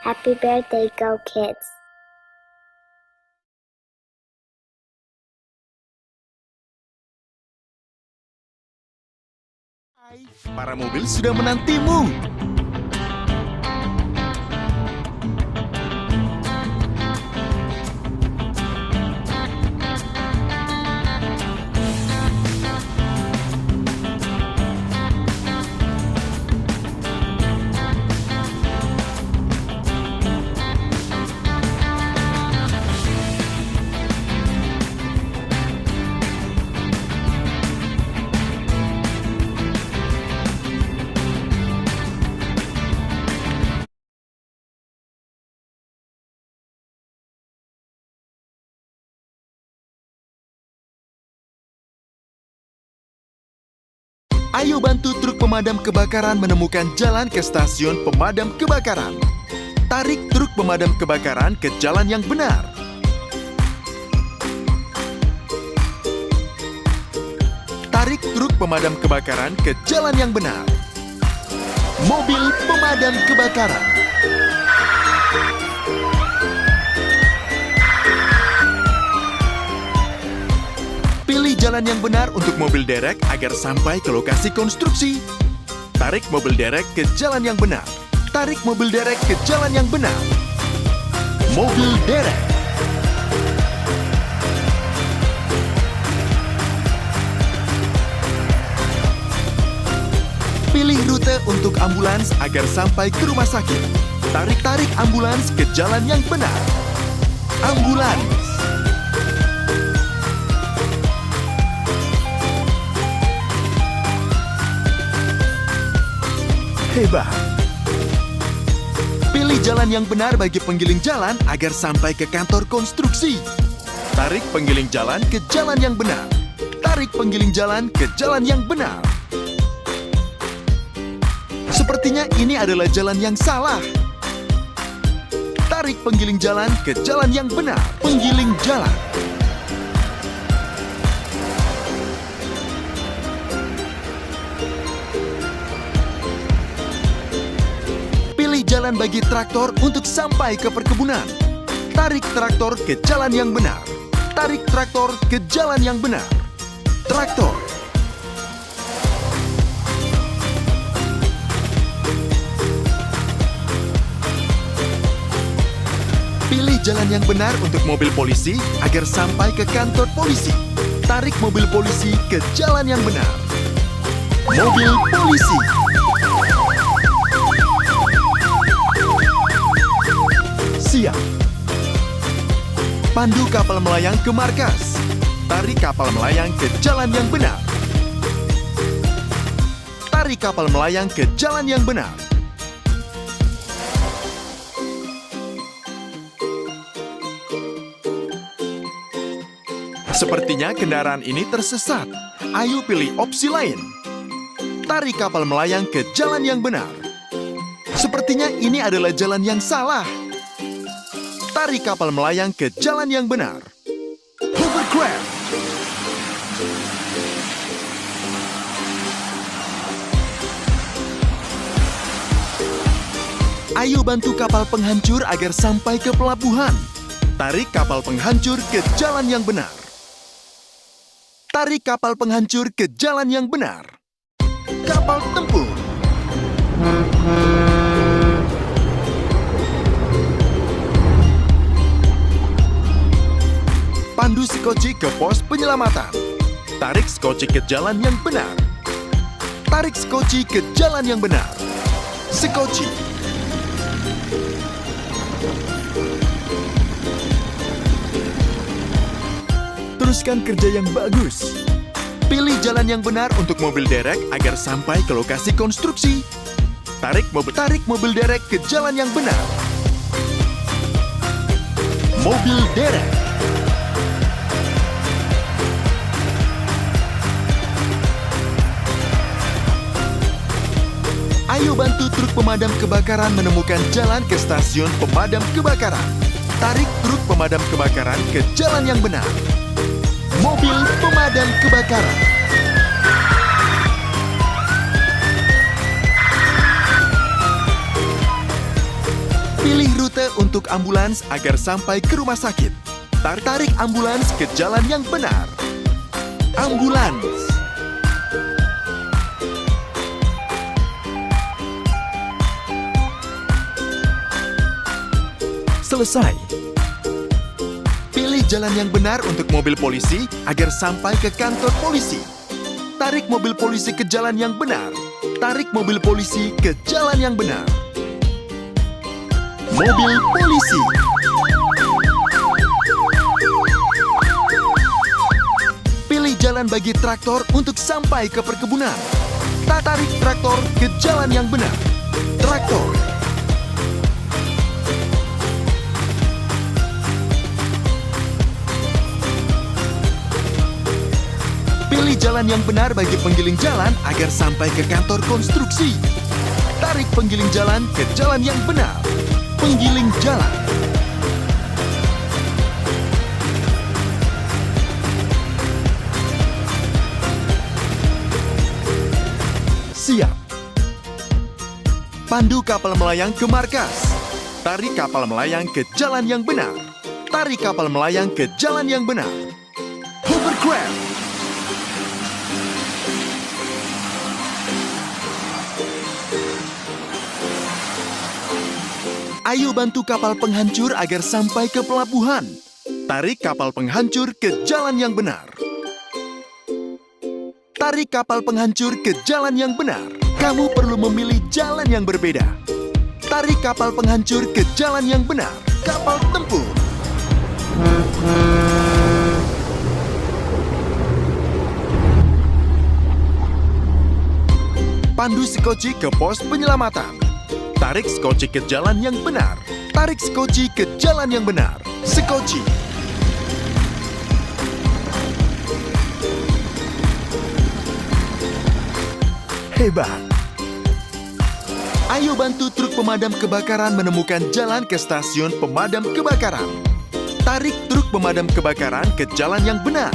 Happy birthday, Go Kids! Para mobil sudah menantimu. Ayo bantu truk pemadam kebakaran menemukan jalan ke stasiun pemadam kebakaran. Tarik truk pemadam kebakaran ke jalan yang benar. Tarik truk pemadam kebakaran ke jalan yang benar. Mobil pemadam kebakaran. Pilih jalan yang benar untuk mobil derek agar sampai ke lokasi konstruksi. Tarik mobil derek ke jalan yang benar. Tarik mobil derek ke jalan yang benar. Mobil derek. Pilih rute untuk ambulans agar sampai ke rumah sakit. Tarik ambulans ke jalan yang benar. Ambulans. Hebat. Pilih jalan yang benar bagi penggiling jalan agar sampai ke kantor konstruksi. Tarik penggiling jalan ke jalan yang benar. Tarik penggiling jalan ke jalan yang benar. Sepertinya ini adalah jalan yang salah. Tarik penggiling jalan ke jalan yang benar. Penggiling jalan. Jalan bagi traktor untuk sampai ke perkebunan. Tarik traktor ke jalan yang benar. Tarik traktor ke jalan yang benar. Traktor. Pilih jalan yang benar untuk mobil polisi agar sampai ke kantor polisi. Tarik mobil polisi ke jalan yang benar. Mobil polisi. Siap. Pandu kapal melayang ke markas. Tarik kapal melayang ke jalan yang benar. Tarik kapal melayang ke jalan yang benar. Sepertinya kendaraan ini tersesat. Ayo pilih opsi lain. Tarik kapal melayang ke jalan yang benar. Sepertinya ini adalah jalan yang salah. Tarik kapal melayang ke jalan yang benar. Hovercraft. Ayo bantu kapal penghancur agar sampai ke pelabuhan. Tarik kapal penghancur ke jalan yang benar. Tarik kapal penghancur ke jalan yang benar. Kapal tempur. Pandu skoci ke pos penyelamatan. Tarik skoci ke jalan yang benar. Tarik skoci ke jalan yang benar. Skoci. Teruskan kerja yang bagus. Pilih jalan yang benar untuk mobil derek agar sampai ke lokasi konstruksi. Tarik mobil derek ke jalan yang benar. Mobil derek. Ayo bantu truk pemadam kebakaran menemukan jalan ke stasiun pemadam kebakaran. Tarik truk pemadam kebakaran ke jalan yang benar. Mobil pemadam kebakaran. Pilih rute untuk ambulans agar sampai ke rumah sakit. Tarik ambulans ke jalan yang benar. Ambulans. Selesai. Pilih jalan yang benar untuk mobil polisi agar sampai ke kantor polisi. Tarik mobil polisi ke jalan yang benar. Tarik mobil polisi ke jalan yang benar. Mobil polisi. Pilih jalan bagi traktor untuk sampai ke perkebunan. Tarik traktor ke jalan yang benar. Traktor. Pilih jalan yang benar bagi penggiling jalan agar sampai ke kantor konstruksi. Tarik penggiling jalan ke jalan yang benar. Penggiling jalan. Siap. Pandu kapal melayang ke markas. Tarik kapal melayang ke jalan yang benar. Tarik kapal melayang ke jalan yang benar. Hovercraft. Ayo bantu kapal penghancur agar sampai ke pelabuhan. Tarik kapal penghancur ke jalan yang benar. Tarik kapal penghancur ke jalan yang benar. Kamu perlu memilih jalan yang berbeda. Tarik kapal penghancur ke jalan yang benar. Kapal tempur. Pandu skoci ke pos penyelamatan. Tarik skoci ke jalan yang benar. Tarik skoci ke jalan yang benar. Skoci. Hebat. Ayo bantu truk pemadam kebakaran menemukan jalan ke stasiun pemadam kebakaran. Tarik truk pemadam kebakaran ke jalan yang benar.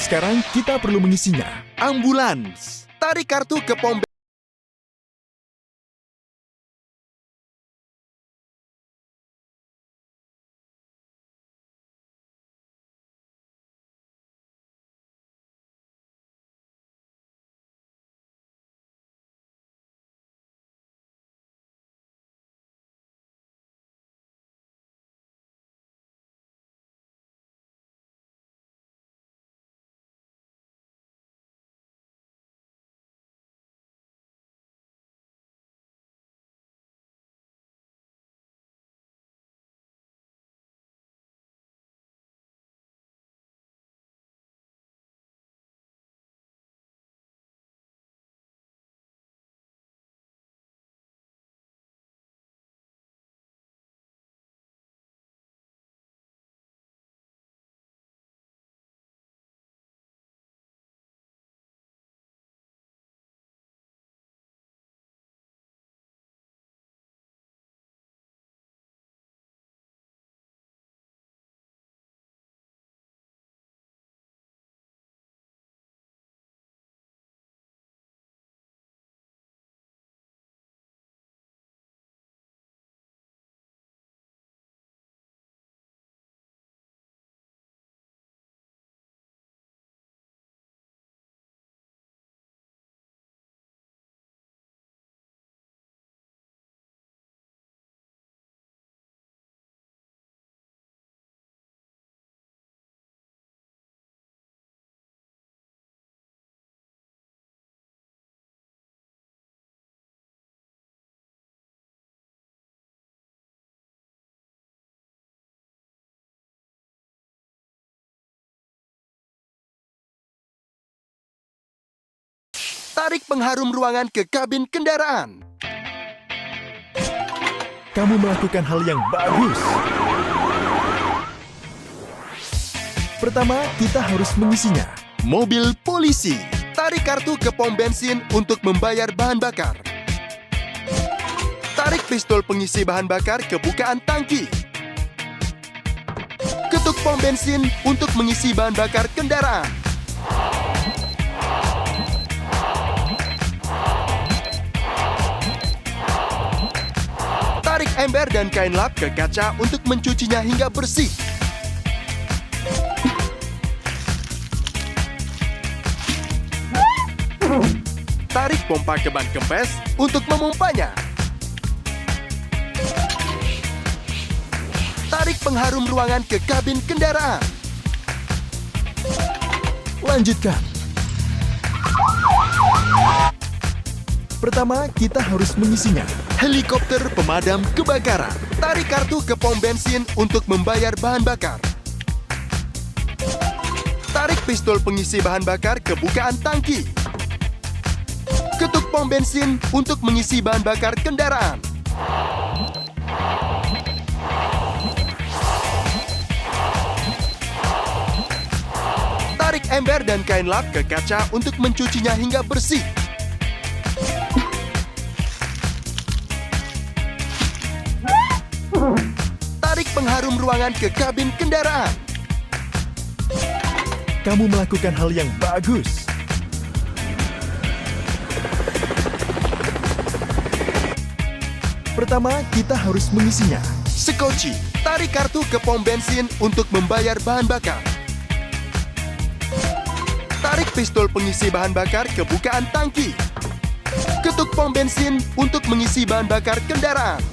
Sekarang kita perlu mengisinya. Ambulans. Tarik kartu ke pom Tarik pengharum ruangan ke kabin kendaraan. Kamu melakukan hal yang bagus. Pertama, kita harus mengisinya. Mobil polisi. Tarik kartu ke pom bensin untuk membayar bahan bakar. Tarik pistol pengisi bahan bakar ke bukaan tangki. Ketuk pom bensin untuk mengisi bahan bakar kendaraan. Tarik ember dan kain lap ke kaca untuk mencucinya hingga bersih. Tarik pompa ke ban kempes untuk memompanya. Tarik pengharum ruangan ke kabin kendaraan. Lanjutkan. Pertama, kita harus mengisinya. Helikopter pemadam kebakaran. Tarik kartu ke pom bensin untuk membayar bahan bakar. Tarik pistol pengisi bahan bakar ke bukaan tangki. Ketuk pom bensin untuk mengisi bahan bakar kendaraan. Tarik ember dan kain lap ke kaca untuk mencucinya hingga bersih. Tarik pengharum ruangan ke kabin kendaraan. Kamu melakukan hal yang bagus. Pertama, kita harus mengisinya. Sekoci. Tarik kartu ke pom bensin untuk membayar bahan bakar. Tarik pistol pengisi bahan bakar ke bukaan tangki. Ketuk pom bensin untuk mengisi bahan bakar kendaraan.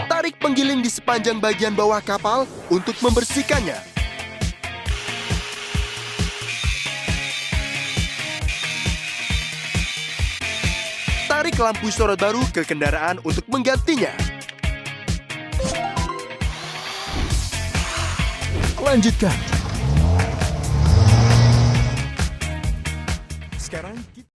Tarik penggiling di sepanjang bagian bawah kapal untuk membersihkannya. Tarik lampu sorot baru ke kendaraan untuk menggantinya. Lanjutkan. Sekarang kita